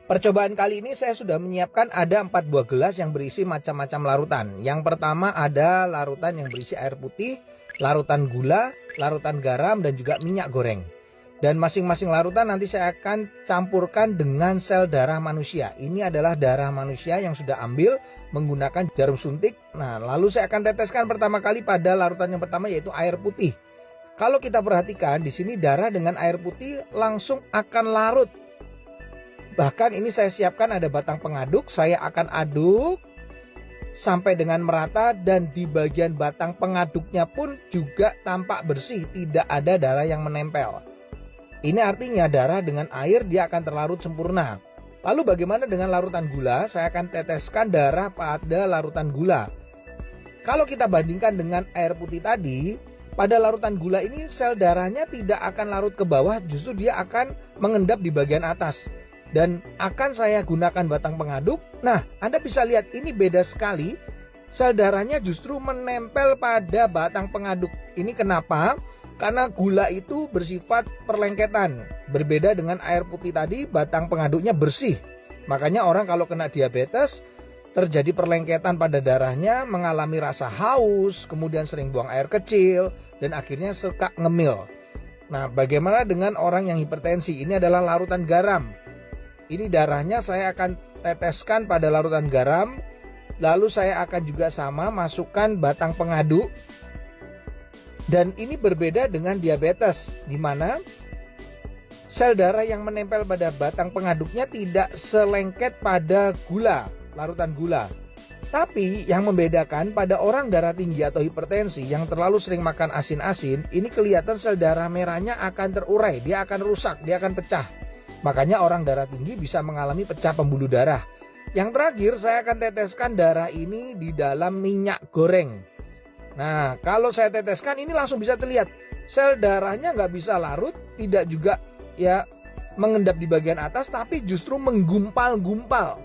Percobaan kali ini saya sudah menyiapkan ada 4 buah gelas yang berisi macam-macam larutan. Yang pertama ada larutan yang berisi air putih, larutan gula, larutan garam, dan juga minyak goreng. Dan masing-masing larutan nanti saya akan campurkan dengan sel darah manusia. Ini adalah darah manusia yang sudah ambil menggunakan jarum suntik. Nah, lalu saya akan teteskan pertama kali pada larutan yang pertama, yaitu air putih. Kalau kita perhatikan di sini darah dengan air putih langsung akan larut. Bahkan ini saya siapkan ada batang pengaduk, saya akan aduk sampai dengan merata, dan di bagian batang pengaduknya pun juga tampak bersih, tidak ada darah yang menempel. Ini artinya darah dengan air dia akan terlarut sempurna. Lalu bagaimana dengan larutan gula? Saya akan teteskan darah pada larutan gula. Kalau kita bandingkan dengan air putih tadi, pada larutan gula ini sel darahnya tidak akan larut ke bawah, justru dia akan mengendap di bagian atas. Dan akan saya gunakan batang pengaduk. Nah, Anda bisa lihat ini beda sekali. Sel darahnya justru menempel pada batang pengaduk. Ini kenapa? Karena gula itu bersifat perlengketan. Berbeda dengan air putih tadi, batang pengaduknya bersih. Makanya orang kalau kena diabetes, terjadi perlengketan pada darahnya, mengalami rasa haus, kemudian sering buang air kecil, dan akhirnya suka ngemil. Nah, bagaimana dengan orang yang hipertensi? Ini adalah larutan garam. Ini darahnya saya akan teteskan pada larutan garam. Lalu saya akan juga sama masukkan batang pengaduk. Dan ini berbeda dengan diabetes, di mana sel darah yang menempel pada batang pengaduknya tidak selengket pada gula, larutan gula. Tapi yang membedakan pada orang darah tinggi atau hipertensi yang terlalu sering makan asin-asin, ini kelihatan sel darah merahnya akan terurai, dia akan rusak, dia akan pecah. Makanya orang darah tinggi bisa mengalami pecah pembuluh darah. Yang terakhir saya akan teteskan darah ini di dalam minyak goreng. Nah, kalau saya teteskan ini langsung bisa terlihat sel darahnya nggak bisa larut, tidak juga ya mengendap di bagian atas, tapi justru menggumpal-gumpal.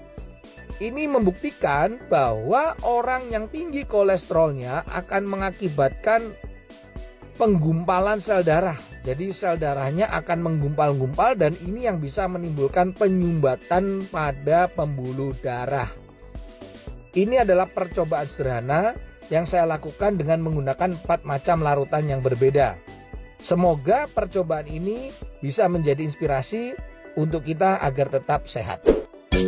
Ini membuktikan bahwa orang yang tinggi kolesterolnya akan mengakibatkan penggumpalan sel darah. Jadi sel darahnya akan menggumpal-gumpal, dan ini yang bisa menimbulkan penyumbatan pada pembuluh darah. Ini adalah percobaan sederhana yang saya lakukan dengan menggunakan 4 macam larutan yang berbeda. Semoga percobaan ini bisa menjadi inspirasi untuk kita agar tetap sehat.